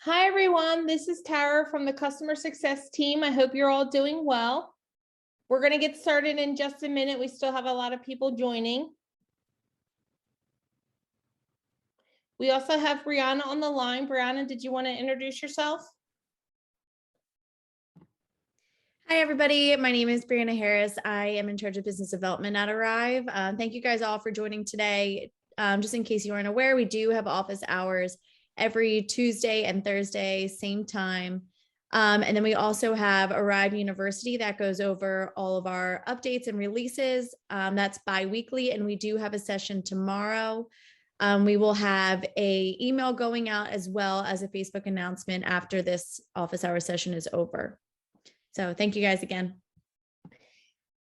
Hi, everyone. This is Tara from the customer success team. I hope you're all doing well. We're going to get started in just a minute. We still have a lot of people joining. We also have Brianna on the line. Brianna, did you want to introduce yourself? Hi, everybody. My name is Brianna Harris. I am in charge of business development at ARIVE. Thank you guys all for joining today. Just in case you aren't aware, we do have office hours every Tuesday and Thursday, same time. And then we also have ARIVE University that goes over all of our updates and releases. That's bi-weekly, and we do have a session tomorrow. We will have an email going out as well as a Facebook announcement after this office hour session is over. So thank you guys again.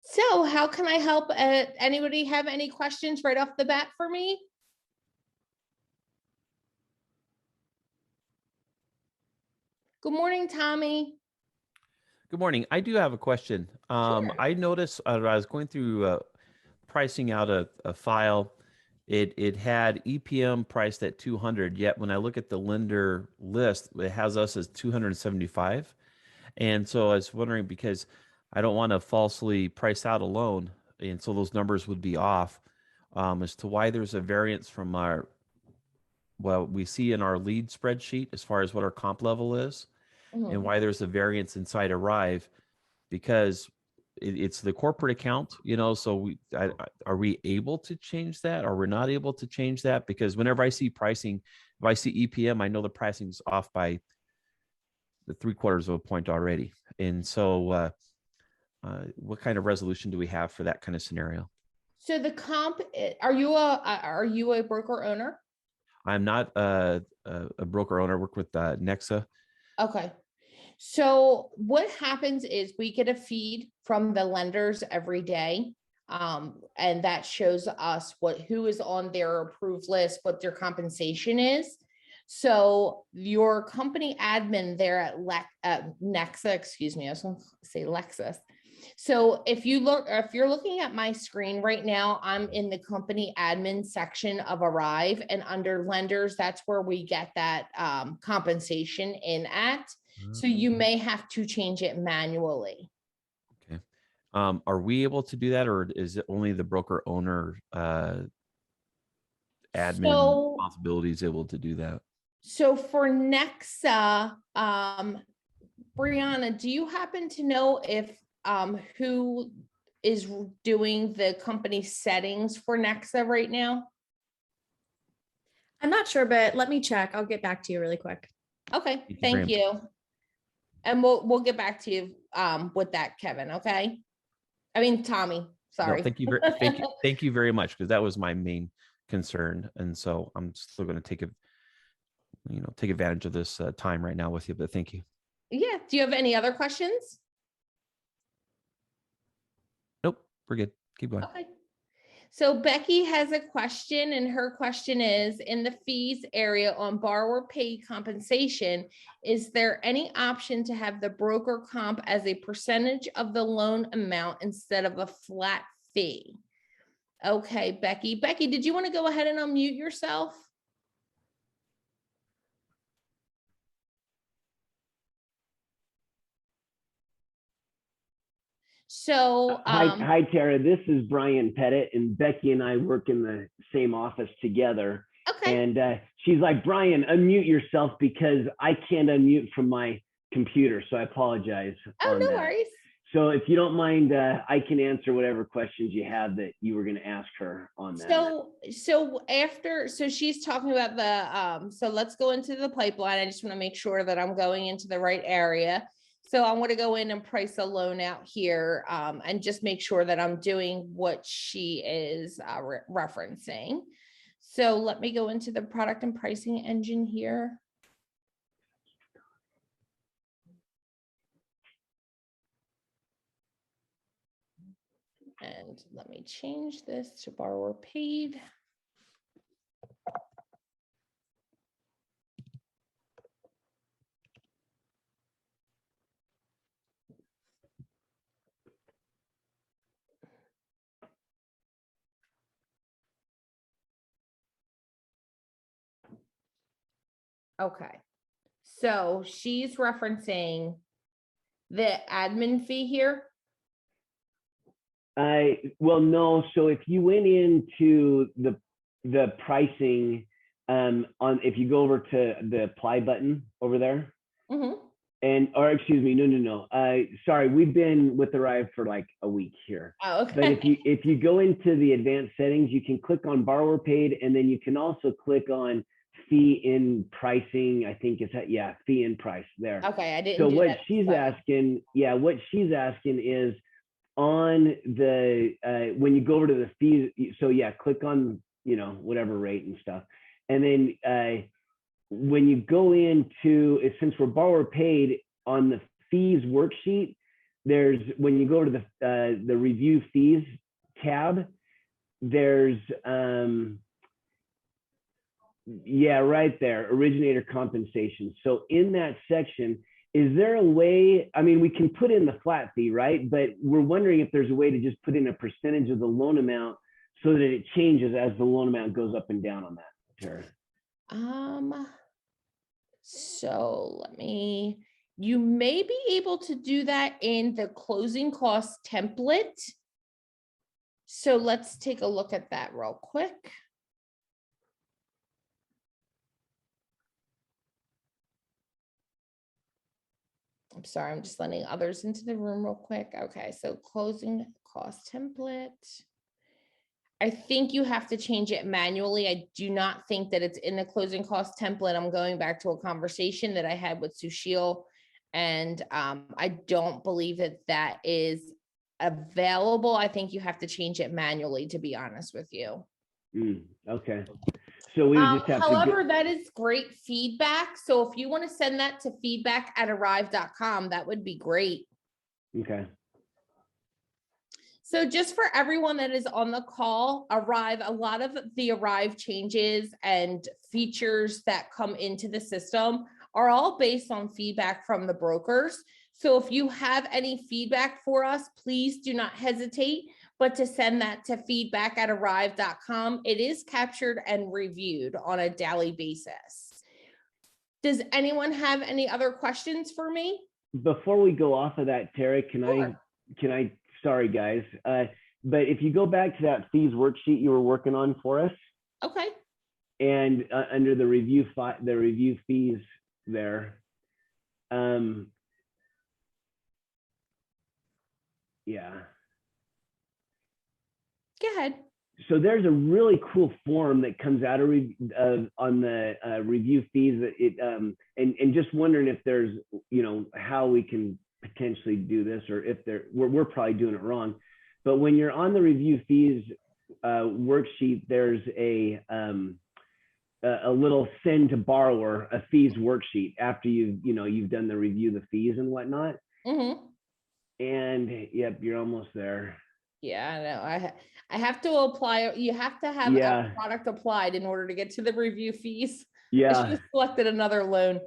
So how can I help? Anybody have any questions right off the bat for me? Good morning, Tommy. Good morning. I do have a question. Sure. I noticed I was going through pricing out a file. It had EPM priced at 200, yet when I look at the lender list, it has us as 275. And so I was wondering, because I don't want to falsely price out a loan, and so those numbers would be off, as to why there's a variance from what we see in our lead spreadsheet as far as what our comp level is, and why there's a variance inside ARIVE, because it's the corporate account, so are we able to change that, or we're not able to change that? Because whenever I see pricing, if I see EPM, I know the pricing's off by the 3/4 of a point already. And so what kind of resolution do we have for that kind of scenario? So the comp, are you a broker owner? I'm not a broker owner. I work with Nexa. Okay. So what happens is we get a feed from the lenders every day. And that shows us who is on their approved list, what their compensation is. So your company admin there at Nexa, excuse me, I was going to say Lexus. So if you're looking at my screen right now, I'm in the company admin section of ARIVE, and under lenders, that's where we get that compensation in at. So you may have to change it manually. Okay. Are we able to do that, or is it only the broker owner admin responsibilities able to do that? So for Nexa, Brianna, do you happen to know if who is doing the company settings for Nexa right now? I'm not sure, but let me check. I'll get back to you really quick. Okay, thank you. And we'll get back to you with that, Kevin. Okay. I mean, Tommy. Sorry. No, thank you very much, because that was my main concern, and so I'm still going to take advantage of this time right now with you. But thank you. Yeah. Do you have any other questions? Nope, we're good. Keep going. Okay. So Becky has a question, and her question is, in the fees area on borrower paid compensation, is there any option to have the broker comp as a percentage of the loan amount instead of a flat fee? Okay, Becky. Becky, did you want to go ahead and unmute yourself? So hi Tara, this is Brian Pettit, and Becky and I work in the same office together. Okay. And she's like, Brian, unmute yourself, because I can't unmute from my computer, so I apologize. Oh, no worries. So if you don't mind, I can answer whatever questions you have that you were going to ask her on that. So she's talking about the so let's go into the pipeline. I just want to make sure that I'm going into the right area. So I'm going to go in and price a loan out here and just make sure that I'm doing what she is referencing. So let me go into the product and pricing engine here. And let me change this to borrower paid. Okay, So she's referencing the admin fee here. Well, no. So if you went into the pricing if you go over to the apply button over there, or excuse me, no. Sorry, we've been with Arrive for like a week here. Oh, okay. But if you go into the advanced settings, you can click on borrower paid, and then you can also click on fee in pricing. I think it's that, yeah, fee in price there. Okay, I didn't. So do what that she's button. asking, what she's asking is on the when you go over to the fees. So yeah, click on whatever rate and stuff, and then when you go into it, since we're borrower paid on the fees worksheet, there's when you go to the review fees tab, there's right there, originator compensation. So in that section, is there a way, I mean, we can put in the flat fee, right? But we're wondering if there's a way to just put in a percentage of the loan amount so that it changes as the loan amount goes up and down on that, Tara. So you may be able to do that in the closing cost template. So let's take a look at that real quick. I'm sorry, I'm just letting others into the room real quick. Okay, so closing cost template. I think you have to change it manually. I do not think that it's in the closing cost template. I'm going back to a conversation that I had with Sushil, and I don't believe that that is available. I think you have to change it manually, to be honest with you. Okay. So we just have however, that is great feedback. So if you want to send that to feedback@arrive.com, that would be great. Okay. So just for everyone that is on the call, Arrive, a lot of the Arrive changes and features that come into the system are all based on feedback from the brokers. So if you have any feedback for us, please do not hesitate, but to send that to feedback@arrive.com. It is captured and reviewed on a daily basis. Does anyone have any other questions for me? Before we go off of that, Tara, can I, sorry guys, but if you go back to that fees worksheet you were working on for us. Okay. And under the review fees there, yeah. Go ahead. So there's a really cool form that comes out of on the review fees. And just wondering if there's, how we can potentially do this, or if we're probably doing it wrong. But when you're on the review fees worksheet, there's a little send to borrower a fees worksheet after you've done the review the fees and whatnot. And yep, you're almost there. Yeah, I know. I have to apply. You have to have a product applied in order to get to the review fees. Yeah. I should have selected another loan.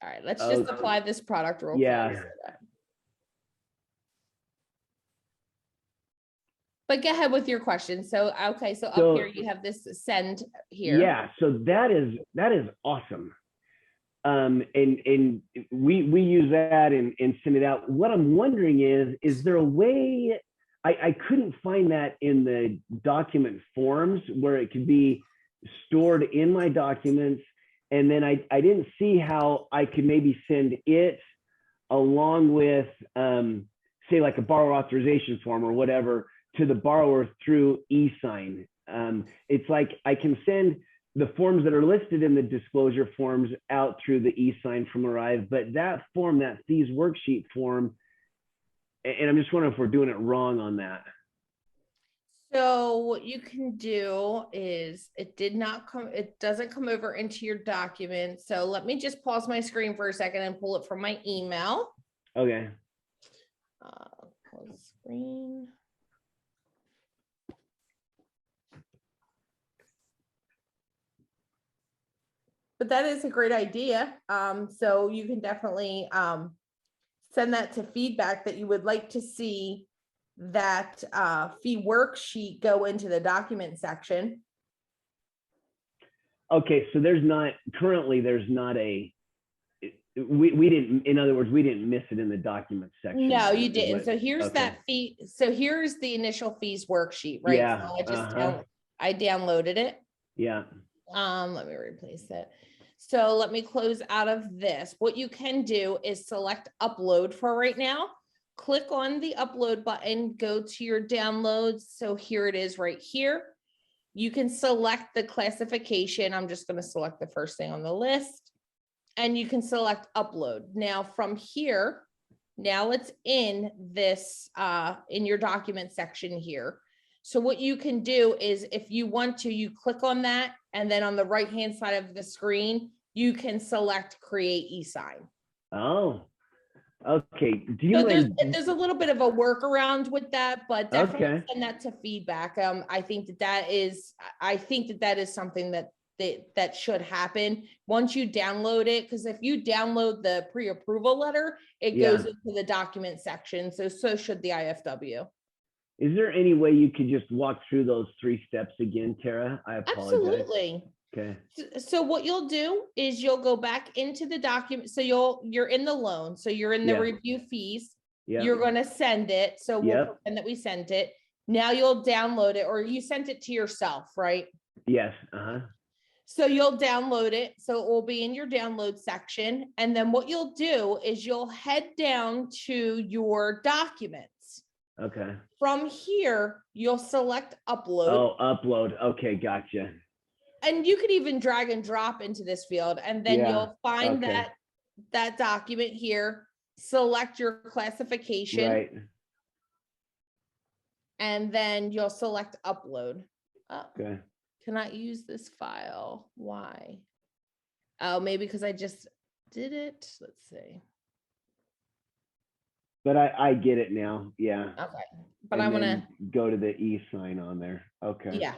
All right, let's just apply this product real quick. But go ahead with your question. So, okay, so up here you have this send here. Yeah, so that is awesome. And we use that and send it out. What I'm wondering is there a way, I couldn't find that in the document forms where it could be stored in my documents. And then I didn't see how I could maybe send it along with, say like a borrower authorization form or whatever to the borrower through e-sign. It's like I can send the forms that are listed in the disclosure forms out through the e-sign from Arrive, but that form, that fees worksheet form, and I'm just wondering if we're doing it wrong on that. So what you can do is it doesn't come over into your document. So let me just pause my screen for a second and pull it from my email. Okay. Pause screen. But that is a great idea. So you can definitely send that to feedback that you would like to see that fee worksheet go into the document section. Okay, so there's not a, we didn't, in other words, we didn't miss it in the document section. No, you is didn't. what- So here's okay. that fee. So here's the initial fees worksheet, right? Yeah, So I just uh-huh. I downloaded it. Yeah, Let me replace it. So let me close out of this. What you can do is select upload for right now. Click on the upload button, go to your downloads. So here it is right here. You can select the classification. I'm just going to select the first thing on the list, and you can select upload. Now from here, now it's in this, in your document section here. So what you can do is if you want to, you click on that, and then on the right-hand side of the screen, you can select create e-sign. oh, okay. Do you So mind? there's a little bit of a workaround with that, but definitely Okay. send that to feedback. I think that is something that should happen once you download it, because if you download the pre-approval letter, it goes into the document section. So should the IFW. Is there any way you could just walk through those 3 steps again, Tara? I apologize. Absolutely. Okay. So what you'll do is you'll go back into the document. So you're in the loan. So you're in the review fees. Yeah. You're going to send it. So we'll pretend that we sent it. Now you'll download it, or you sent it to yourself, right? Yes. Uh-huh. So you'll download it. So it will be in your download section. And then what you'll do is you'll head down to your documents. Okay. From here, you'll select upload. Oh, upload. Okay, gotcha. And you could even drag and drop into this field, and then you'll find that document here, select your classification, Right. and then you'll select upload. Oh, Okay. cannot use this file. Why? Oh, maybe because I just did it. Let's see. But I get it now. Yeah. Okay. But And I want to then go to the e-sign on there. Okay. yeah.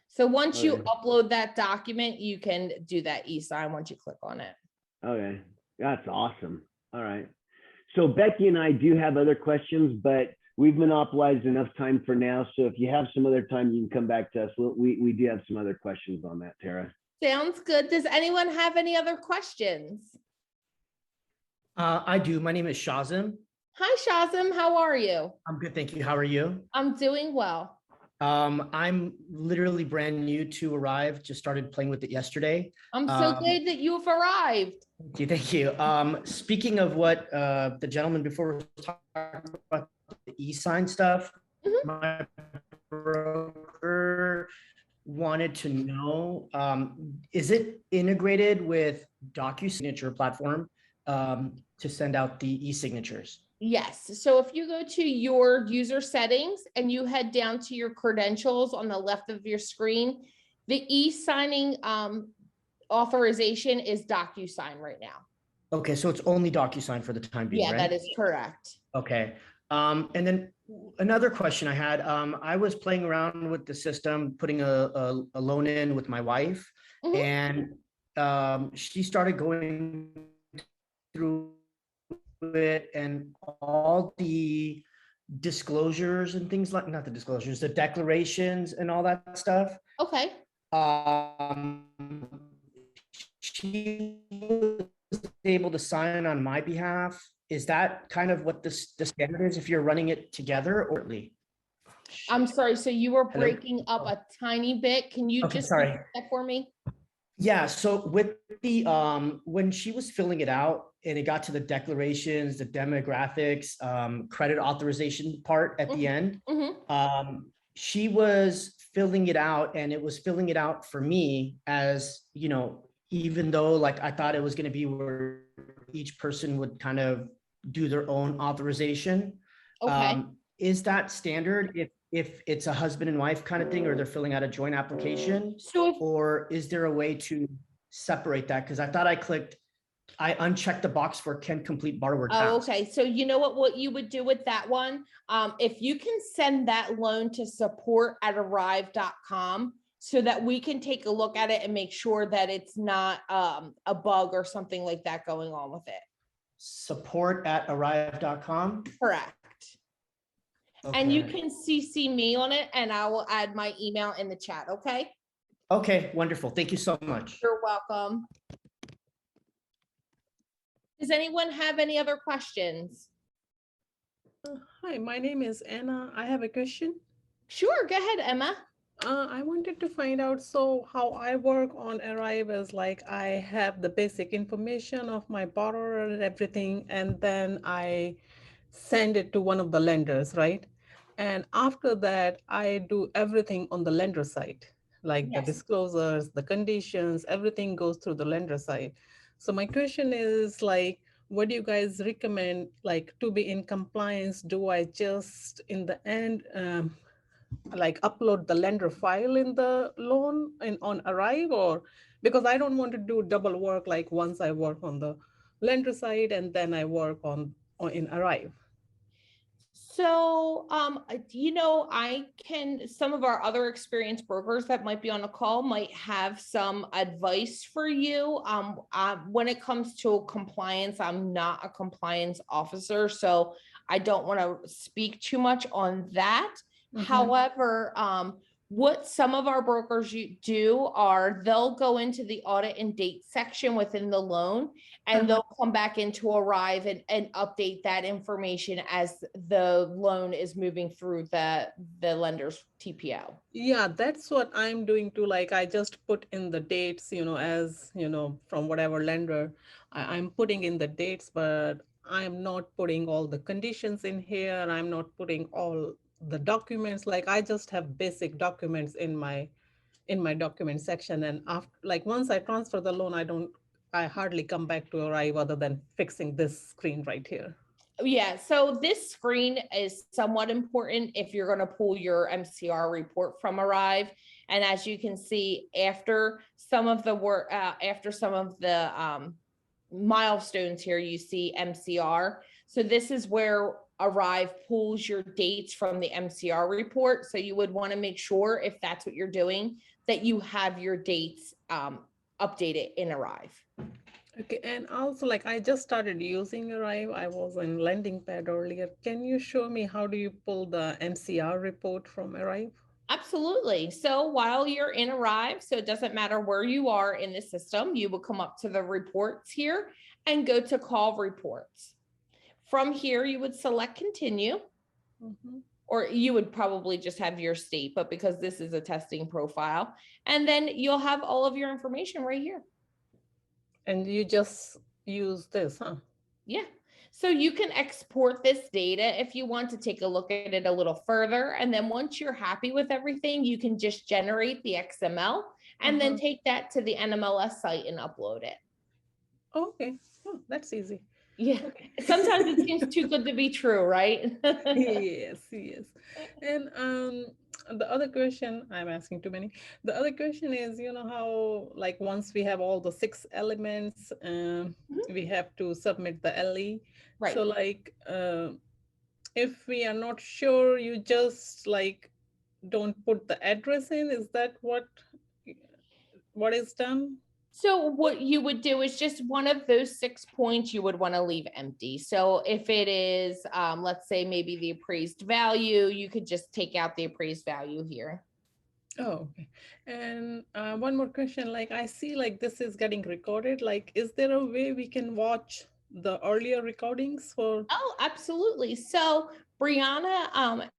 So once you Okay. upload that document, you can do that e-sign once you click on it. Okay. That's awesome. All right. So Becky and I do have other questions, but we've monopolized enough time for now. So if you have some other time, you can come back to us. We do have some other questions on that, Tara. Sounds good. Does anyone have any other questions? I do. My name is Shazim. Hi, Shazim. How are you? I'm good, thank you. How are you? I'm doing well. I'm literally brand new to Arrive. Just started playing with it yesterday. I'm so glad that you've arrived. Thank you. Speaking of what the gentleman before was talking about the e-sign stuff, my broker wanted to know, is it integrated with DocuSignature platform to send out the e-signatures? Yes. So if you go to your user settings and you head down to your credentials on the left of your screen, the e-signing authorization is DocuSign right now. Okay, so it's only DocuSign for the time being, right? Yeah, that is correct. Okay. And then another question I had, I was playing around with the system, putting a loan in with my wife, and she started going through it, and all the disclosures and things like, not the disclosures, the declarations and all that stuff. Okay. She was able to sign on my behalf. Is that kind of what the standard is if you're running it together or? I'm sorry. So you were Hello? breaking up a tiny bit. Can you just sorry. repeat that for me? Yeah, so with the when she was filling it out and it got to the declarations, the demographics, credit authorization part at the end, she was filling it out, and it was filling it out for me as, you know, even though like I thought it was going to be where each person would kind of do their own authorization. Okay. Is that standard if it's a husband and wife kind of thing, or they're filling out a joint application? So Or is there a way to separate that? Because I thought I unchecked the box for can complete borrower task. oh, okay. So you know what you would do with that one? If you can send that loan to support@arrive.com so that we can take a look at it and make sure that it's not a bug or something like that going on with it. Support@arrive.com. Correct. Okay. And you can CC me on it, and I will add my email in the chat. Okay. Okay, wonderful. Thank you so much. You're welcome. Does anyone have any other questions? Hi, my name is Anna. I have a question. Sure, go ahead, Emma. I wanted to find out, so how I work on Arrive is like I have the basic information of my borrower and everything, and then I send it to one of the lenders, right? And after that, I do everything on the lender side, like the Yes. disclosures, the conditions, everything goes through the lender side. So my question is like, what do you guys recommend, like to be in compliance? Do I just in the end, like upload the lender file in the loan in on Arrive, or because I don't want to do double work, like once I work on the lender side and then I work on in Arrive. So, some of our other experienced brokers that might be on a call might have some advice for you. When it comes to compliance, I'm not a compliance officer, so I don't want to speak too much on that. Mhm. However, what some of our brokers do are they'll go into the audit and date section within the loan, and they'll come back into Arrive and update that information as the loan is moving through the lender's TPO. Yeah, that's what I'm doing too. Like I just put in the dates, as from whatever lender, I'm putting in the dates, but I'm not putting all the conditions in here. I'm not putting all the documents. Like I just have basic documents in my document section. And after, like once I transfer the loan, I hardly come back to Arrive other than fixing this screen right here. Yeah, so this screen is somewhat important if you're going to pull your MCR report from Arrive. And as you can see, after some of the work, milestones here, you see MCR. So this is where Arrive pulls your dates from the MCR report. So you would want to make sure, if that's what you're doing, that you have your dates updated in Arrive. Okay, and also like I just started using Arrive. I was in Lending Pad earlier. Can you show me how do you pull the MCR report from Arrive? Absolutely. So while you're in Arrive, so it doesn't matter where you are in the system, you will come up to the reports here and go to call reports. From here, you would select continue, or you would probably just have your state, but because this is a testing profile, and then you'll have all of your information right here. And you just use this, huh? Yeah. So you can export this data if you want to take a look at it a little further. And then once you're happy with everything, you can just generate the XML and then take that to the NMLS site and upload it. Okay. Oh, that's easy. Yeah. Okay. Sometimes it seems too good to be true, right? Yes. And the other question, I'm asking too many. The other question is, how like once we have all the 6 elements, we have to submit the LE. Right. So like if we are not sure, you just like don't put the address in. Is that what is done? So what you would do is just one of those 6 points you would want to leave empty. So if it is, let's say maybe the appraised value, you could just take out the appraised value here. Oh, okay. And one more question, like I see like this is getting recorded. Like, is there a way we can watch the earlier recordings for? Oh, absolutely. So Brianna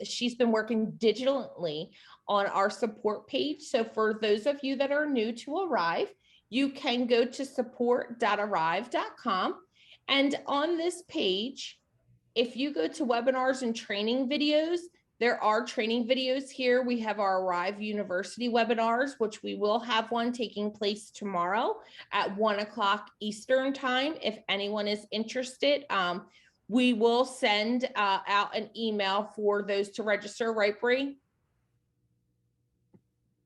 she's been working digitally on our support page. So for those of you that are new to Arrive, you can go to support.arrive.com. And on this page, if you go to webinars and training videos, there are training videos here. We have our Arrive University webinars, which we will have one taking place tomorrow at 1:00 Eastern time. If anyone is interested, we will send out an email for those to register, right, Bree?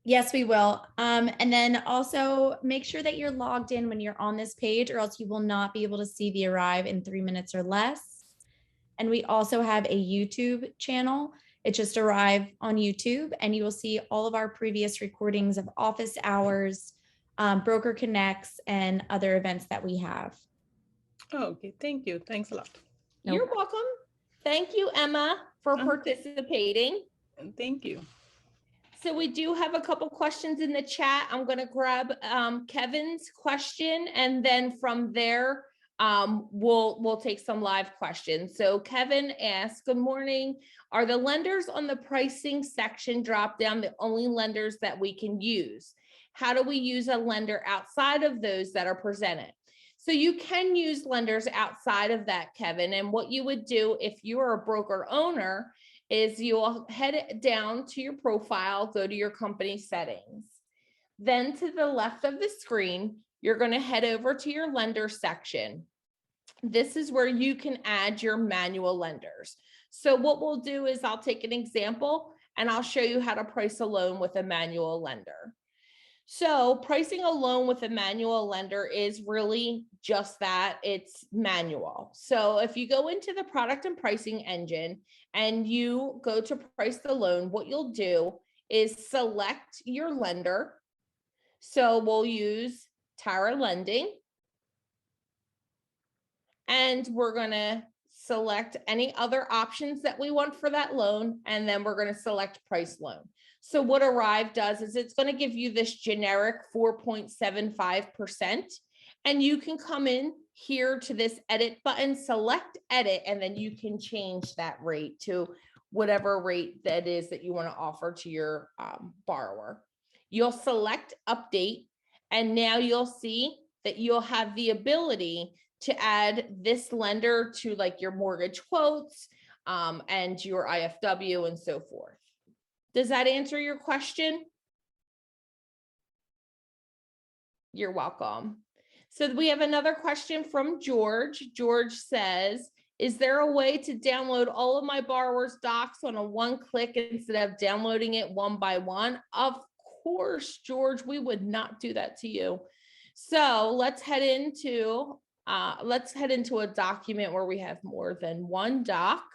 Yes, we will. And then also make sure that you're logged in when you're on this page, or else you will not be able to see the Arrive in 3 minutes or less. And we also have a YouTube channel. It's just Arrive on YouTube, and you will see all of our previous recordings of office hours, Broker Connects, and other events that we have. Oh, okay. Thank you. Thanks a lot. You're welcome. Thank you, Emma, for participating. Thank you. So we do have a couple questions in the chat. I'm going to grab Kevin's question, and then from there, we'll take some live questions. So Kevin asks, good morning. Are the lenders on the pricing section drop down the only lenders that we can use? How do we use a lender outside of those that are presented? So you can use lenders outside of that, Kevin. And what you would do if you are a broker owner is you'll head down to your profile, go to your company settings. Then to the left of the screen, you're going to head over to your lender section. This is where you can add your manual lenders. So what we'll do is I'll take an example and I'll show you how to price a loan with a manual lender. So pricing a loan with a manual lender is really just that, it's manual. So if you go into the product and pricing engine and you go to price the loan, what you'll do is select your lender. So we'll use Tara Lending. And we're going to select any other options that we want for that loan. And then we're going to select price loan. So what ARIVE does is it's going to give you this generic 4.75%. And you can come in here to this edit button, select edit, and then you can change that rate to whatever rate that is that you want to offer to your borrower. You'll select update, and now you'll see that you'll have the ability to add this lender to like your mortgage quotes and your IFW and so forth. Does that answer your question? You're welcome. So we have another question from George. George says, is there a way to download all of my borrowers' docs on a one click instead of downloading it one by one? Of course, George, we would not do that to you. So let's head into a document where we have more than one doc.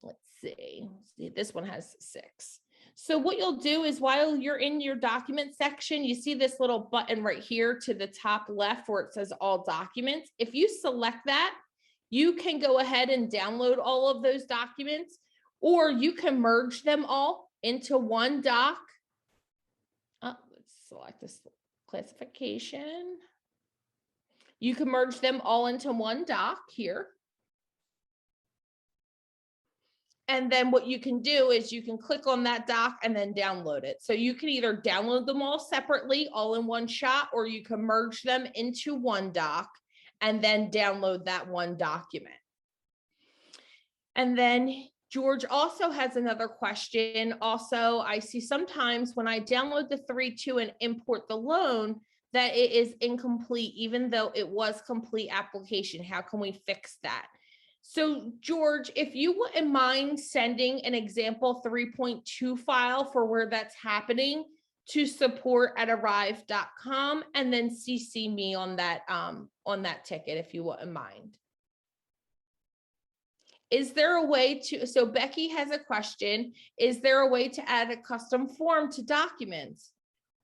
Let's see, this one has 6. So what you'll do is while you're in your document section, you see this little button right here to the top left where it says all documents. If you select that, you can go ahead and download all of those documents, or you can merge them all into one doc. Let's select this classification. You can merge them all into one doc here. And then what you can do is you can click on that doc and then download it. So you can either download them all separately, all in one shot, or you can merge them into one doc and then download that one document. And then George also has another question. Also, I see sometimes when I download the 3.2 and import the loan, that it is incomplete, even though it was complete application. How can we fix that? So George, if you wouldn't mind sending an example 3.2 file for where that's happening to support@arrive.com, and then CC me on that ticket, if you wouldn't mind. Is there a way to, so Becky has a question, is there a way to add a custom form to documents?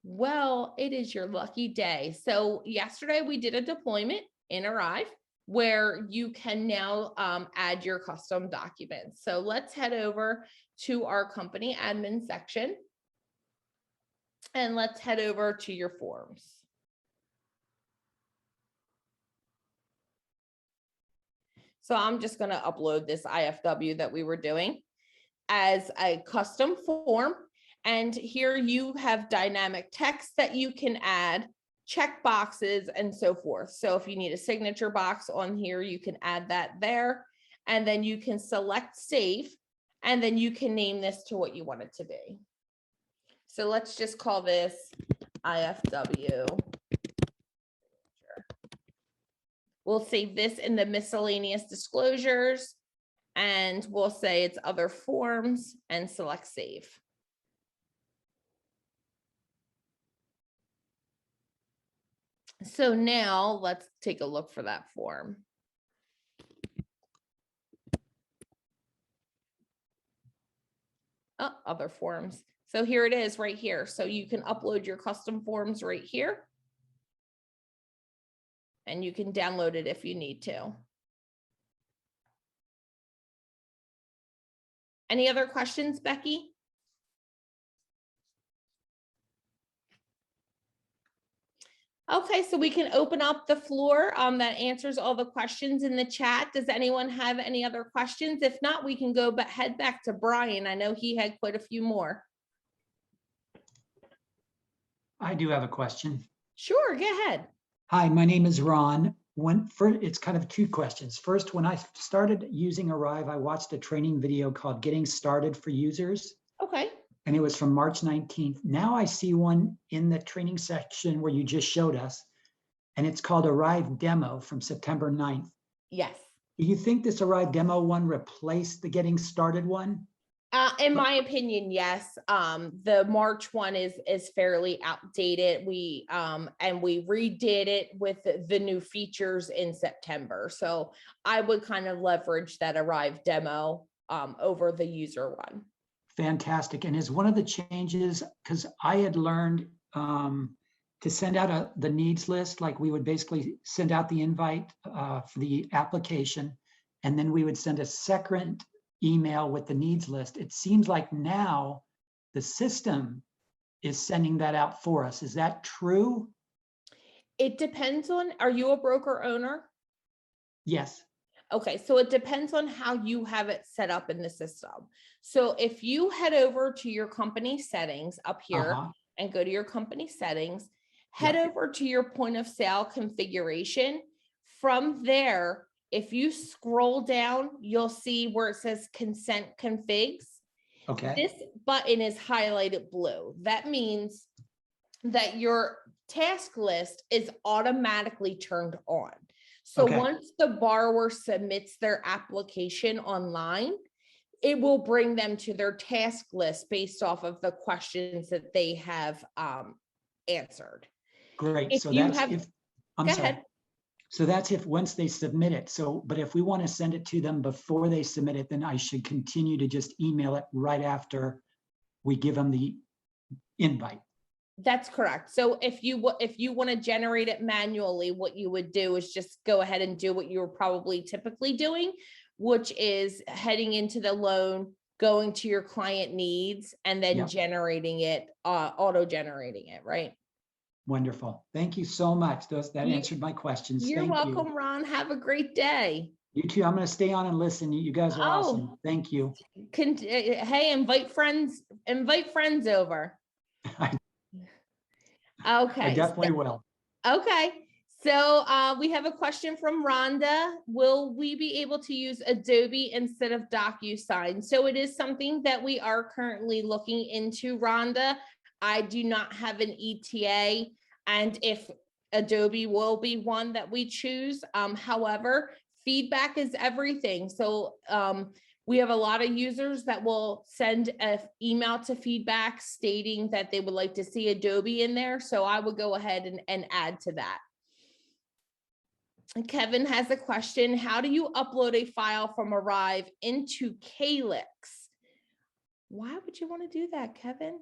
Well, it is your lucky day. So yesterday we did a deployment in ARIVE where you can now add your custom documents. So let's head over to our company admin section and let's head over to your forms. So I'm just going to upload this IFW that we were doing as a custom form. And here you have dynamic text that you can add, check boxes and so forth. So if you need a signature box on here, you can add that there, and then you can select save, and then you can name this to what you want it to be. So let's just call this IFW. We'll save this in the miscellaneous disclosures, and we'll say it's other forms and select save. So now let's take a look for that form. Oh, other forms. So here it is right here. So you can upload your custom forms right here. And you can download it if you need to. Any other questions, Becky? Okay, so we can open up the floor that answers all the questions in the chat. Does anyone have any other questions? If not, we can go head back to Brian. I know he had quite a few more. I do have a question. Sure, go ahead. Hi, my name is Ron. It's kind of two questions. First, when I started using Arrive, I watched a training video called Getting Started for Users, Okay. and it was from March 19th. Now I see one in the training section where you just showed us, and it's called Arrive Demo from September 9th. Yes. Do you think this Arrive Demo one replaced the Getting Started one? In my opinion, yes. The March one is fairly outdated. We redid it with the new features in September. So I would kind of leverage that Arrive demo over the user one. Fantastic. And is one of the changes, because I had learned to send out the needs list, like we would basically send out the invite for the application, and then we would send a second email with the needs list. It seems like now the system is sending that out for us. Is that true? It depends on, are you a broker owner? Yes. Okay, so it depends on how you have it set up in the system. So if you head over to your company settings up here and go to your company settings, head over to your point of sale configuration. From there, if you scroll down, you'll see where it says consent configs. Okay. This button is highlighted blue. That means that your task list is automatically turned on. So once the borrower submits their application online, it will bring them to their task list based off of the questions that they have answered. Great. If So you that's have, if, go ahead. So that's if once they submit it. So, but if we want to send it to them before they submit it, then I should continue to just email it right after we give them the invite. That's correct. So if you want to generate it manually, what you would do is just go ahead and do what you were probably typically doing, which is heading into the loan, going to your client needs, and then generating it, auto-generating it, right? Wonderful. Thank you so much. That answered my questions. You're Thank welcome, you. Ron. Have a great day. You too. I'm going to stay on and listen. You guys are awesome. Thank you. Hey, invite friends over. Okay. I definitely will. Okay. So we have a question from Rhonda. Will we be able to use Adobe instead of Docusign? So it is something that we are currently looking into, Rhonda. I do not have an ETA, and if Adobe will be one that we choose. However, feedback is everything. So we have a lot of users that will send an email to feedback stating that they would like to see Adobe in there. So I would go ahead and add to that. Kevin has a question. How do you upload a file from Arrive into Calyx? Why would you want to do that, Kevin?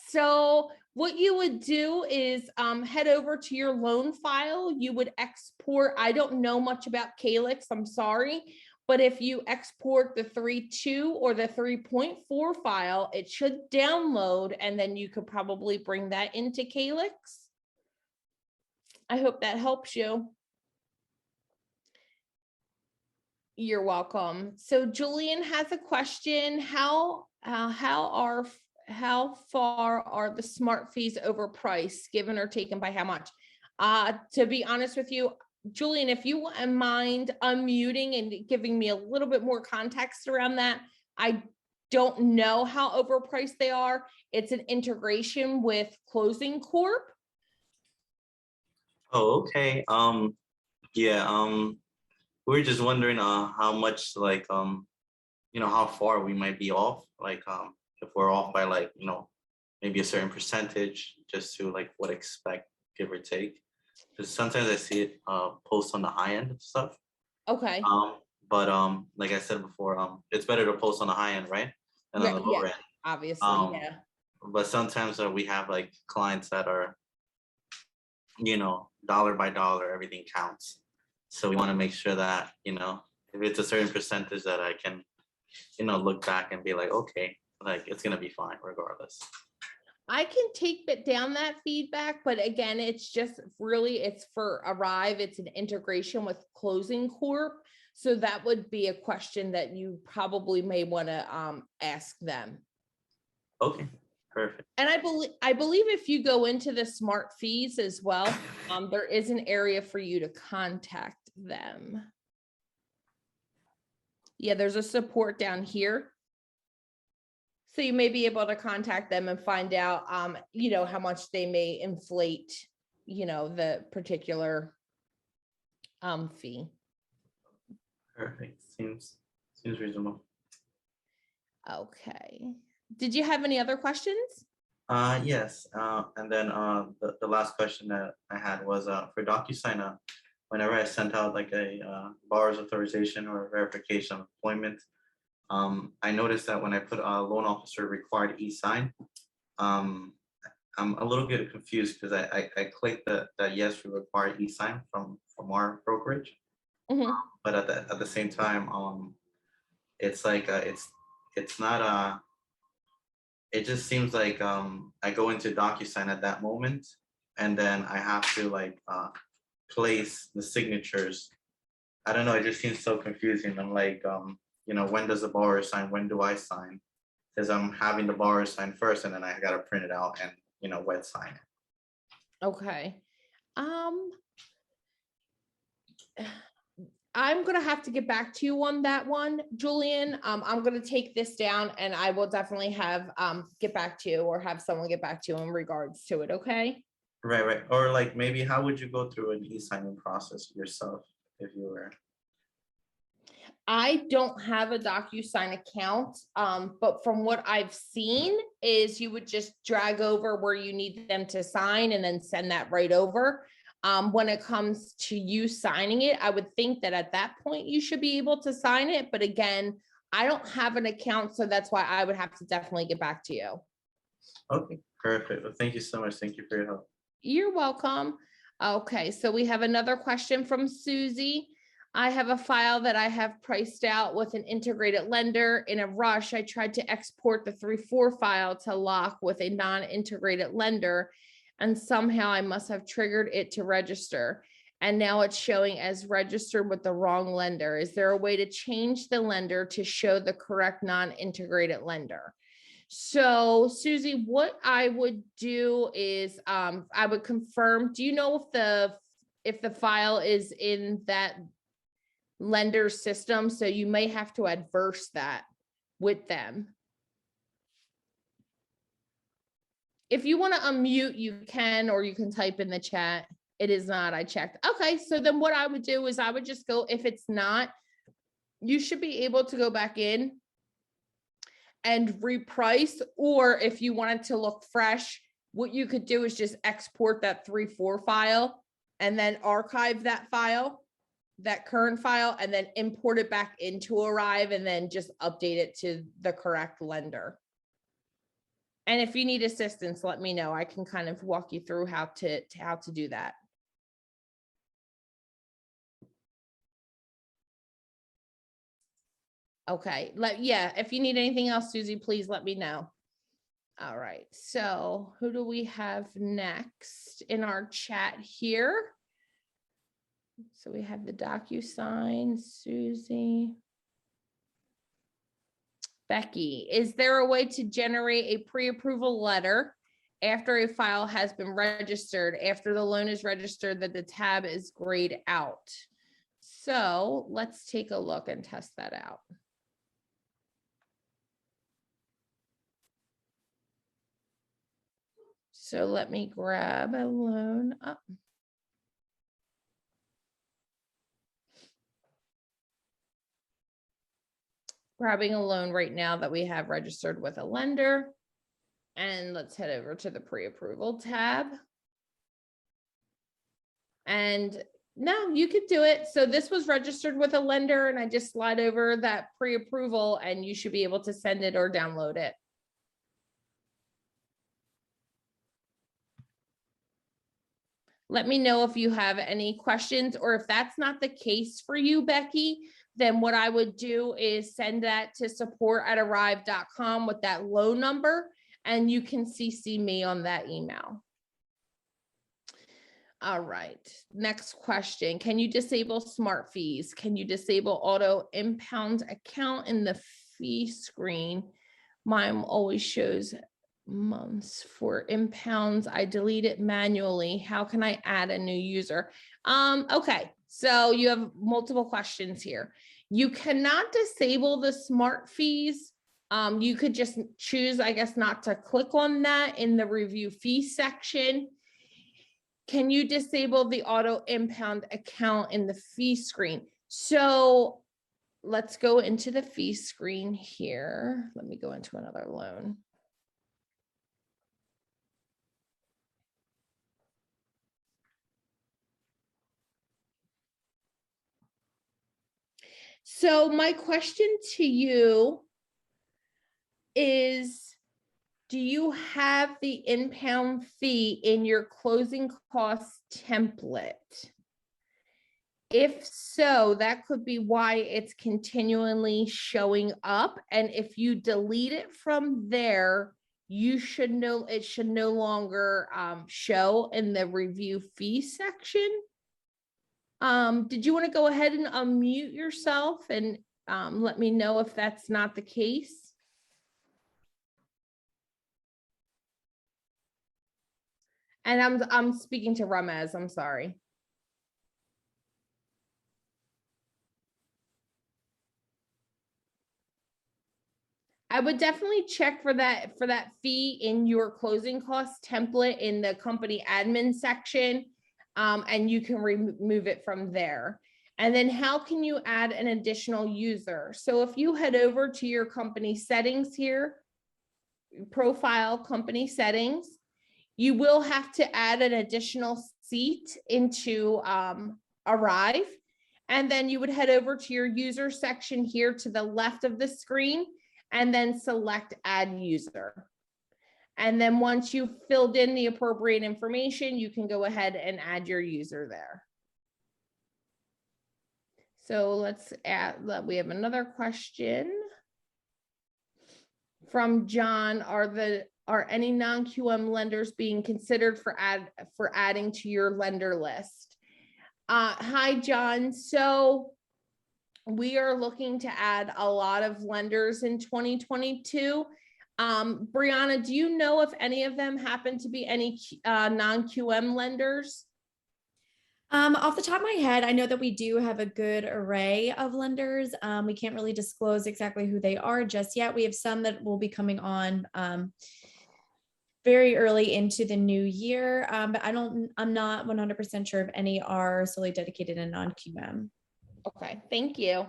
So what you would do is head over to your loan file. You would export. I don't know much about Calyx, I'm sorry. But if you export the 3.2 or the 3.4 file, it should download, and then you could probably bring that into Calyx. I hope that helps you. You're welcome. So Julian has a question. How far are the smart fees overpriced, given or taken by how much? To be honest with you, Julian, if you wouldn't mind unmuting and giving me a little bit more context around that. I don't know how overpriced they are. It's an integration with Closing Corp. Oh, okay. We were just wondering how much, like, how far we might be off, like if we're off by, like, maybe a certain percentage, just to like what expect, give or take. Because sometimes I see it post on the high end of stuff. Okay. But like I said before, it's better to post on the high end, right? And on the lower end. Obviously, yeah. But sometimes we have like clients that are, dollar by dollar, everything counts. So we want to make sure that, if it's a certain percentage that I can, look back and be like, okay, like it's going to be fine regardless. I can take down that feedback, but again, it's just really, it's for ARIVE. It's an integration with Closing Corp. So that would be a question that you probably may want to ask them. Okay, perfect. And I believe if you go into the smart fees as well, there is an area for you to contact them. Yeah, there's a support down here. So you may be able to contact them and find out, you know, how much they may inflate, you know, the particular fee. Perfect. Seems reasonable. Okay. Did you have any other questions? Yes. And then the last question that I had was for Docusign. Whenever I sent out like a borrower's authorization or verification of employment, I noticed that when I put a loan officer required e-sign, I'm a little bit confused because I clicked that yes, we require e-sign from our brokerage, but at the same time, it's like it's not it just seems like I go into Docusign at that moment, and then I have to like place the signatures. I don't know. It just seems so confusing. I'm like, you know, when does the borrower sign? When do I sign? Because I'm having the borrower sign first, and then I got to print it out and, you know, wet sign it. Okay. I'm going to have to get back to you on that one, Julian. I'm going to take this down and I will definitely have get back to you or have someone get back to you in regards to it. Okay. Right. Or like maybe how would you go through an e-signing process yourself if you were? I don't have a Docusign account, but from what I've seen is you would just drag over where you need them to sign and then send that right over. When it comes to you signing it, I would think that at that point you should be able to sign it. But again, I don't have an account, so that's why I would have to definitely get back to you. Okay, perfect. Well, thank you so much. Thank you for your help. You're welcome. Okay, so we have another question from Susie. I have a file that I have priced out with an integrated lender. In a rush, I tried to export the 3-4 file to lock with a non-integrated lender, and somehow I must have triggered it to register. And now it's showing as registered with the wrong lender. Is there a way to change the lender to show the correct non-integrated lender? So Susie, what I would do is I would confirm, do you know if the file is in that lender system? So you may have to adverse that with them. If you want to unmute, you can, or you can type in the chat. It is not, I checked. Okay, so then what I would do is I would just go, if it's not, you should be able to go back in and reprice, or if you want it to look fresh, what you could do is just export that 3-4 file and then archive that file, that current file, and then import it back into ARIVE and then just update it to the correct lender. And if you need assistance, let me know. I can kind of walk you through how to do that. Okay, if you need anything else, Susie, please let me know. All right, so who do we have next in our chat here? So we have the Docusign, Susie. Becky, is there a way to generate a pre-approval letter after a file has been registered, after the loan is registered, that the tab is grayed out? So let's take a look and test that out. So let me grab a loan up. Grabbing a loan right now that we have registered with a lender. And let's head over to the pre-approval tab. And no, you could do it. So this was registered with a lender, and I just slide over that pre-approval and you should be able to send it or download it. Let me know if you have any questions, or if that's not the case for you, Becky, then what I would do is send that to support@arrive.com with that loan number, and you can CC me on that email. All right, next question. Can you disable smart fees? Can you disable auto impound account in the fee screen? Mine always shows months for impounds. I delete it manually. How can I add a new user? Okay, so you have multiple questions here. You cannot disable the smart fees. You could just choose, I guess, not to click on that in the review fee section. Can you disable the auto impound account in the fee screen? So let's go into the fee screen here. Let me go into another loan. So my question to you is, do you have the impound fee in your closing costs template? If so, that could be why it's continually showing up. And if you delete it from there, you should know it should no longer show in the review fee section. Did you want to go ahead and unmute yourself and let me know if that's not the case? And I'm speaking to Ramez, I'm sorry. I would definitely check for that fee in your closing costs template in the company admin section, and you can remove it from there. And then how can you add an additional user? So if you head over to your company settings here, profile company settings, you will have to add an additional seat into ARIVE. And then you would head over to your user section here to the left of the screen and then select add user. And then once you've filled in the appropriate information, you can go ahead and add your user there. So let's add, we have another question from John. Are any non-QM lenders being considered for adding to your lender list? Hi, John. So we are looking to add a lot of lenders in 2022. Brianna, do you know if any of them happen to be any non-QM lenders? Off the top of my head, I know that we do have a good array of lenders. We can't really disclose exactly who they are just yet. We have some that will be coming on very early into the new year, but I'm not 100% sure if any are solely dedicated and non-QM. Okay, thank you.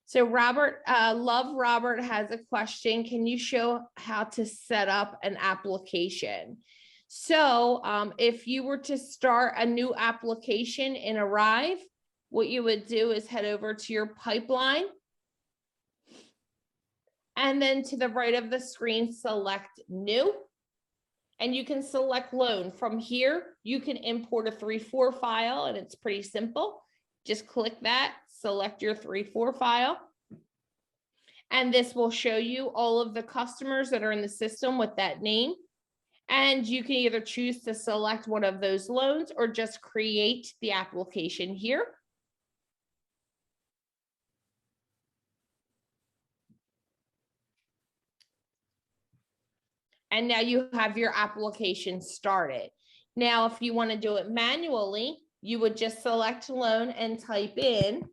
So Robert, Love Robert has a question. Can you show how to set up an application? So if you were to start a new application in ARIVE, what you would do is head over to your pipeline. And then to the right of the screen, select new. And you can select loan. From here, you can import a 3.4 file, and it's pretty simple. Just click that, select your 3.4 file. And this will show you all of the customers that are in the system with that name. And you can either choose to select one of those loans or just create the application here. And now you have your application started. Now, if you want to do it manually, you would just select loan and type in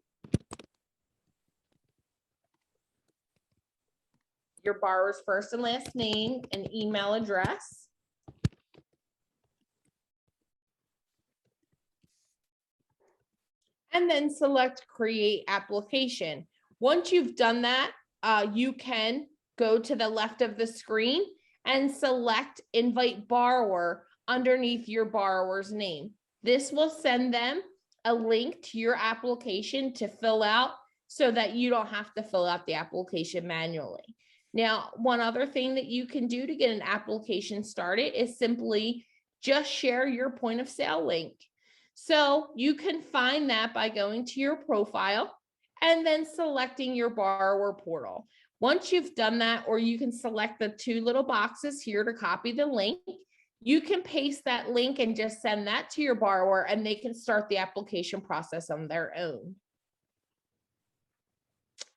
your borrower's first and last name and email address. And then select create application. Once you've done that, you can go to the left of the screen and select invite borrower underneath your borrower's name. This will send them a link to your application to fill out so that you don't have to fill out the application manually. Now, one other thing that you can do to get an application started is simply just share your point of sale link. So you can find that by going to your profile and then selecting your borrower portal. Once you've done that, or you can select the two little boxes here to copy the link, you can paste that link and just send that to your borrower and they can start the application process on their own.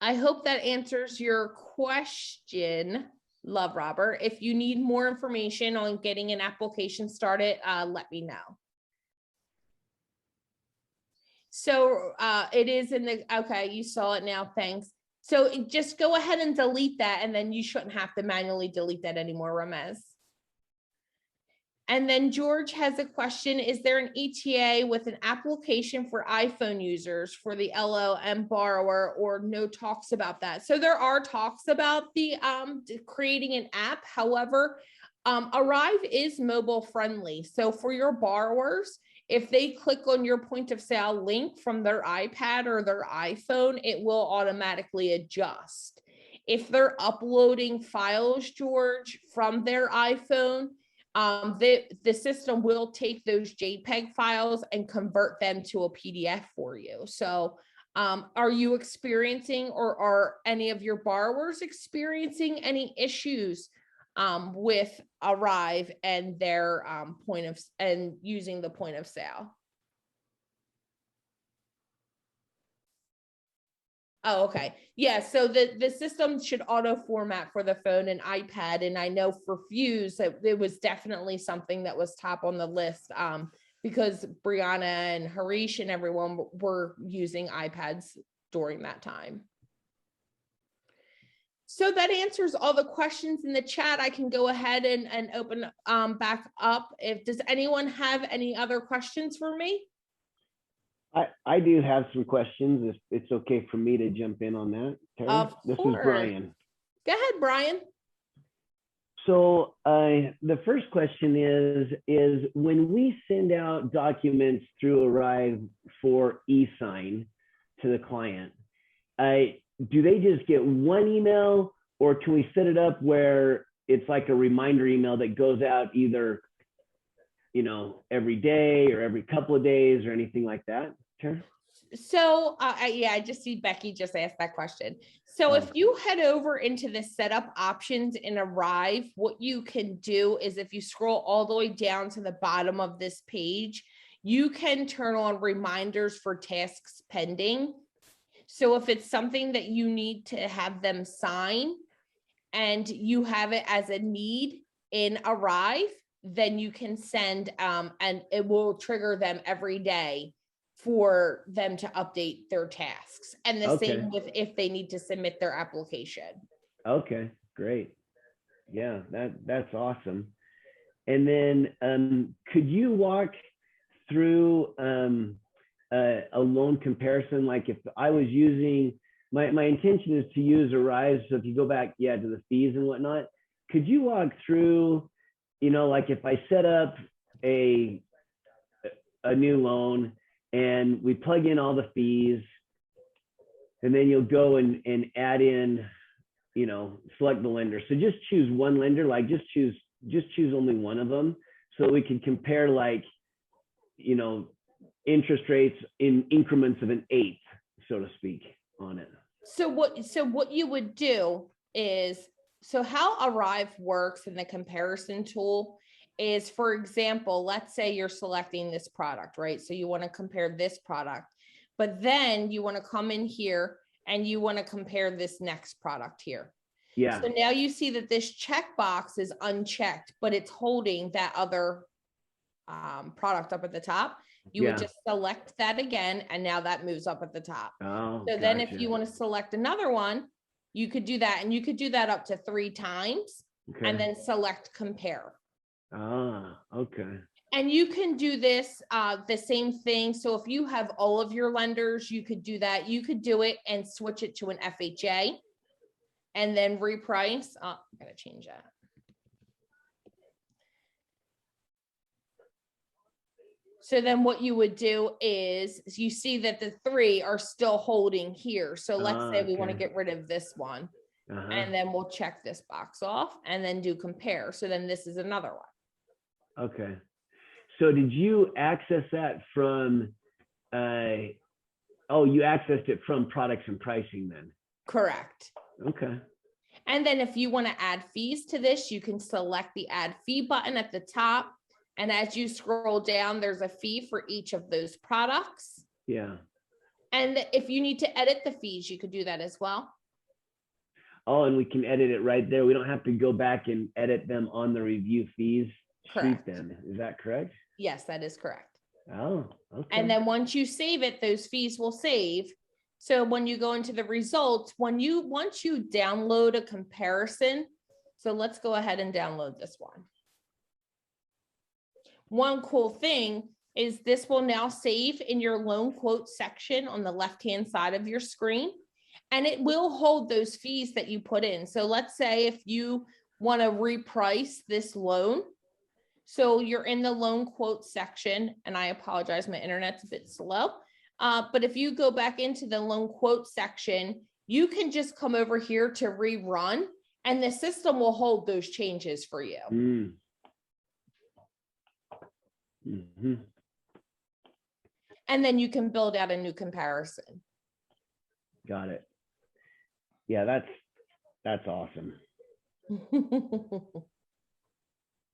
I hope that answers your question, Love Robert. If you need more information on getting an application started, let me know. So it is in the, okay, you saw it now, thanks. So just go ahead and delete that, and then you shouldn't have to manually delete that anymore, Ramez. And then George has a question. Is there an ETA with an application for iPhone users for the LLM borrower, or no talks about that? So there are talks about the creating an app. However, ARIVE is mobile friendly. So for your borrowers, if they click on your point of sale link from their iPad or their iPhone, it will automatically adjust. If they're uploading files, George, from their iPhone, the system will take those JPEG files and convert them to a PDF for you. So are you experiencing, or are any of your borrowers experiencing any issues with ARIVE and their using the point of sale? Oh, okay. Yeah, so the system should auto format for the phone and iPad. And I know for Fuse, it was definitely something that was top on the list because Brianna and Harish and everyone were using iPads during that time. So that answers all the questions in the chat. I can go ahead and open back up. Does anyone have any other questions for me? I do have some questions, if it's okay for me to jump in on that, Terry. This is Brian. Go ahead, Brian. So the first question is when we send out documents through ARIVE for e-sign to the client, do they just get one email, or can we set it up where it's like a reminder email that goes out either, you know, every day or every couple of days or anything like that? Sure. So yeah, I just see Becky just asked that question. So if you head over into the setup options in ARIVE, what you can do is, if you scroll all the way down to the bottom of this page, you can turn on reminders for tasks pending. So if it's something that you need to have them sign and you have it as a need in ARIVE, then you can send and it will trigger them every day for them to update their tasks. And the same with if they need to submit their application. Okay, great. Yeah, that's awesome. And then could you walk through a loan comparison? Like if I was using, my intention is to use ARIVE. So if you go back, to the fees and whatnot, could you walk through, you know, like if I set up a new loan and we plug in all the fees, and then you'll go and add in, you know, select the lender. So just choose one lender, like just choose only one of them, so we can compare, like, you know, interest rates in increments of an eighth, so to speak, on it. So what you would do is, so how ARIVE works in the comparison tool is, for example, let's say you're selecting this product, right? So you want to compare this product, but then you want to come in here and you want to compare this next product here. Yeah. So now you see that this checkbox is unchecked, but it's holding that other product up at the top. You would just select that again, and now that moves up at the top. Oh, so then if you want to select another one, you could do that, and you could do that up to 3 times, and then select compare. Okay. And you can do this, the same thing. So if you have all of your lenders, you could do that. You could do it and switch it to an FHA and then reprice. Oh, I gotta change that. So then what you would do is you see that the 3 are still holding here. So let's say we want to get rid of this one, and then we'll check this box off and then do compare. So then this is another one. Okay. So did you access that from Oh, you accessed it from products and pricing then. Correct. Okay. And then if you want to add fees to this, you can select the add fee button at the top. And as you scroll down, there's a fee for each of those products. Yeah. And if you need to edit the fees, you could do that as well. Oh, and we can edit it right there. We don't have to go back and edit them on the review fees sheet Correct. then. Is that correct? Yes, that is correct. Oh, okay. And then once you save it, those fees will save. So when you go into the results, once you download a comparison, so let's go ahead and download this one. One cool thing is this will now save in your loan quote section on the left-hand side of your screen, and it will hold those fees that you put in. So let's say if you want to reprice this loan, so you're in the loan quote section, and I apologize, my internet's a bit slow. But if you go back into the loan quote section, you can just come over here to rerun, and the system will hold those changes for you. Mm-hmm. And then you can build out a new comparison. Got it. Yeah, that's awesome.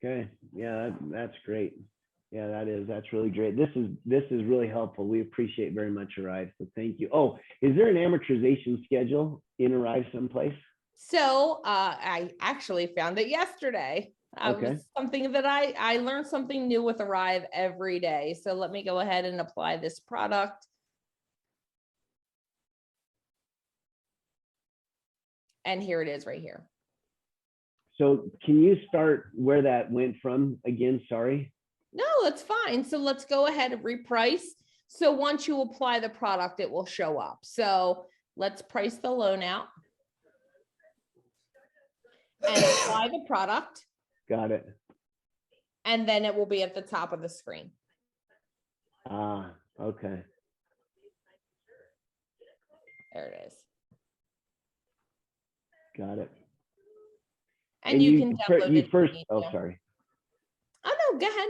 Okay. Yeah, that's great. Yeah, that's really great. This is really helpful. We appreciate very much ARIVE. So thank you. Oh, is there an amortization schedule in ARIVE someplace? So I actually found it yesterday. Okay. Something that I learned something new with ARIVE every day. So let me go ahead and apply this product. And here it is right here. So can you start where that went from again? Sorry. No, that's fine. So let's go ahead and reprice. So once you apply the product, it will show up. So let's price the loan out and apply the product. Got it. And then it will be at the top of the screen. Ah, okay. There it is. Got it. And you can download it. Oh, sorry. Oh, no, go ahead.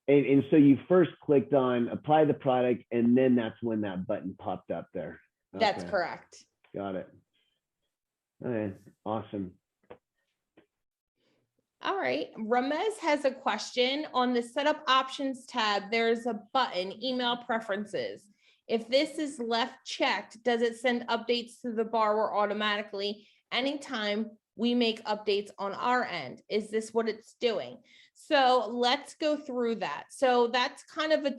And so you first clicked on apply the product, and then that's when that button popped up there. Okay. That's correct. Got it. Okay, awesome. All right. Ramez has a question on the setup options tab. There's a button, email preferences. If this is left checked, does it send updates to the borrower automatically anytime we make updates on our end? Is this what it's doing? So let's go through that. So that's kind of a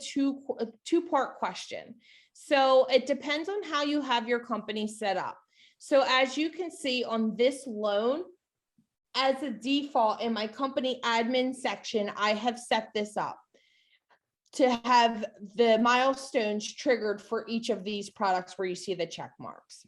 two-part question. So it depends on how you have your company set up. So as you can see on this loan, as a default in my company admin section, I have set this up to have the milestones triggered for each of these products where you see the check marks.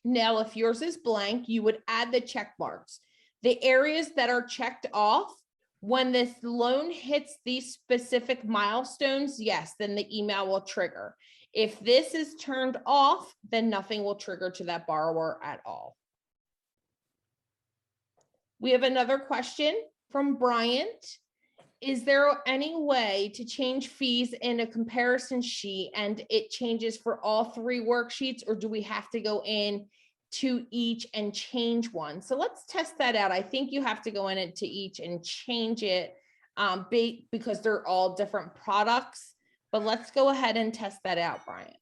Now, if yours is blank, you would add the check marks. The areas that are checked off, when this loan hits these specific milestones, yes, then the email will trigger. If this is turned off, then nothing will trigger to that borrower at all. We have another question from Bryant. Is there any way to change fees in a comparison sheet and it changes for all three worksheets, or do we have to go in to each and change one? So let's test that out. I think you have to go in into each and change it because they're all different products, but let's go ahead and test that out, Bryant.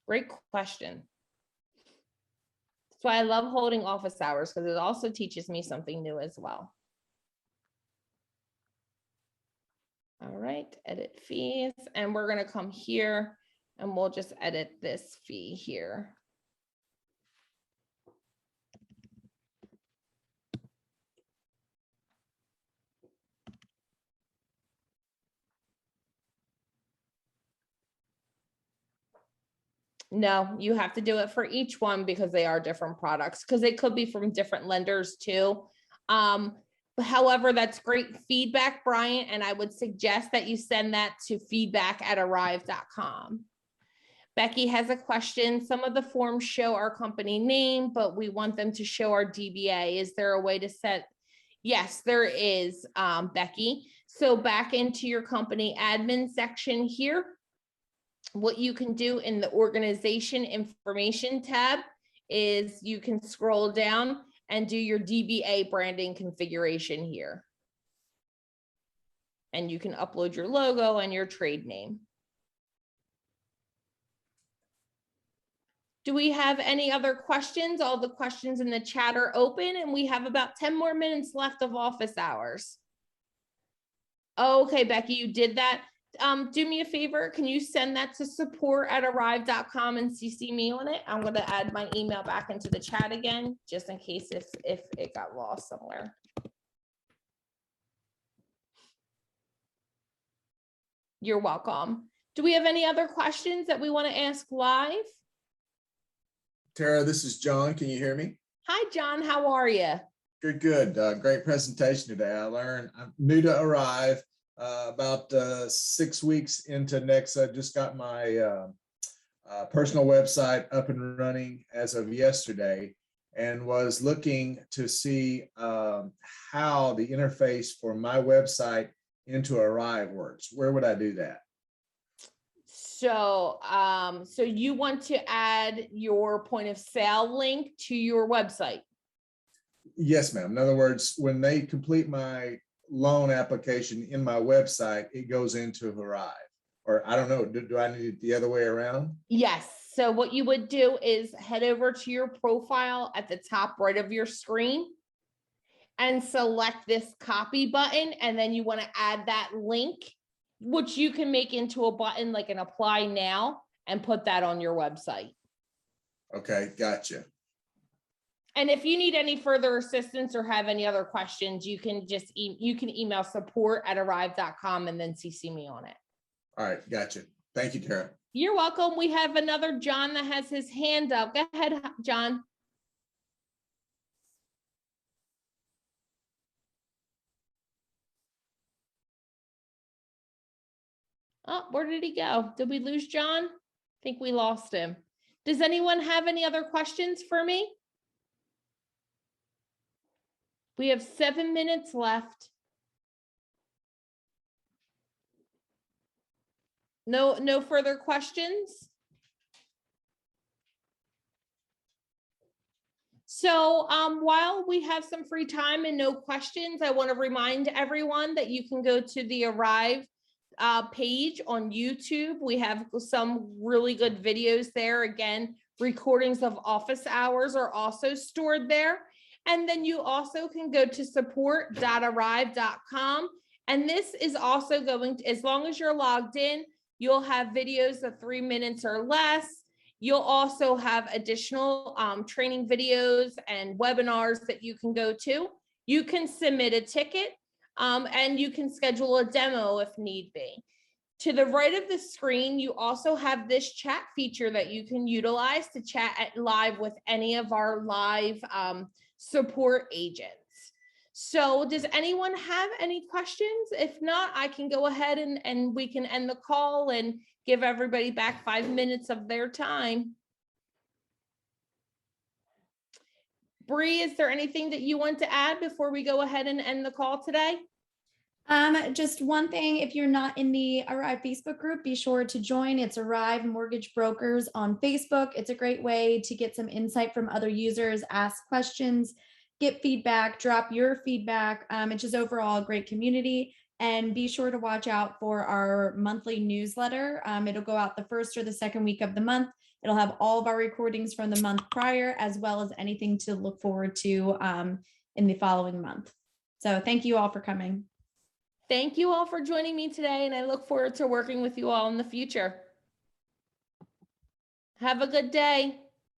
Great question. That's why I love holding office hours, because it also teaches me something new as well. All right, edit fees. And we're going to come here and we'll just edit this fee here. No, you have to do it for each one because they are different products, because they could be from different lenders too. However, that's great feedback, Brian, and I would suggest that you send that to feedback@arive.com. Becky has a question. Some of the forms show our company name, but we want them to show our DBA. Is there a way to set? Yes, there is, Becky. So back into your company admin section here, what you can do in the organization information tab is you can scroll down and do your DBA branding configuration here. And you can upload your logo and your trade name. Do we have any other questions? All the questions in the chat are open and we have about 10 more minutes left of office hours. Okay, Becky, you did that. Do me a favor. Can you send that to support@arrive.com and CC me on it? I'm going to add my email back into the chat again, just in case if it got lost somewhere. You're welcome. Do we have any other questions that we want to ask live? Tara, this is John. Can you hear me? Hi, John. How are you? Good, good. Great presentation today. I'm new to ARIVE, about 6 weeks into next. I just got my personal website up and running as of yesterday and was looking to see how the interface for my website into ARIVE works. Where would I do that? So, so you want to add your point of sale link to your website? Yes, ma'am. In other words, when they complete my loan application in my website, it goes into ARIVE. Or I don't know, do I need it the other way around? Yes. So what you would do is head over to your profile at the top right of your screen and select this copy button. And then you want to add that link, which you can make into a button like an apply now and put that on your website. Okay, gotcha. And if you need any further assistance or have any other questions, you can just email support@arrive.com and then CC me on it. All right, gotcha. Thank you, Tara. You're welcome. We have another John that has his hand up. Go ahead, John. Oh, where did he go? Did we lose John? I think we lost him. Does anyone have any other questions for me? We have 7 minutes left. No further questions? So while we have some free time and no questions, I want to remind everyone that you can go to the ARIVE page on YouTube. We have some really good videos there. Again, recordings of office hours are also stored there. And then you also can go to support.arrive.com. And this is also going to, as long as you're logged in, you'll have videos of 3 minutes or less. You'll also have additional training videos and webinars that you can go to. You can submit a ticket and you can schedule a demo if need be. To the right of the screen, you also have this chat feature that you can utilize to chat live with any of our live support agents. So does anyone have any questions? If not, I can go ahead and we can end the call and give everybody back 5 minutes of their time. Bree, is there anything that you want to add before we go ahead and end the call today? Just one thing, if you're not in the ARIVE Facebook group, be sure to join. It's ARIVE Mortgage Brokers on Facebook. It's a great way to get some insight from other users, ask questions, get feedback, drop your feedback. It's just overall a great community. And be sure to watch out for our monthly newsletter. It'll go out the first or the second week of the month. It'll have all of our recordings from the month prior, as well as anything to look forward to in the following month. So thank you all for coming. Thank you all for joining me today, and I look forward to working with you all in the future. Have a good day.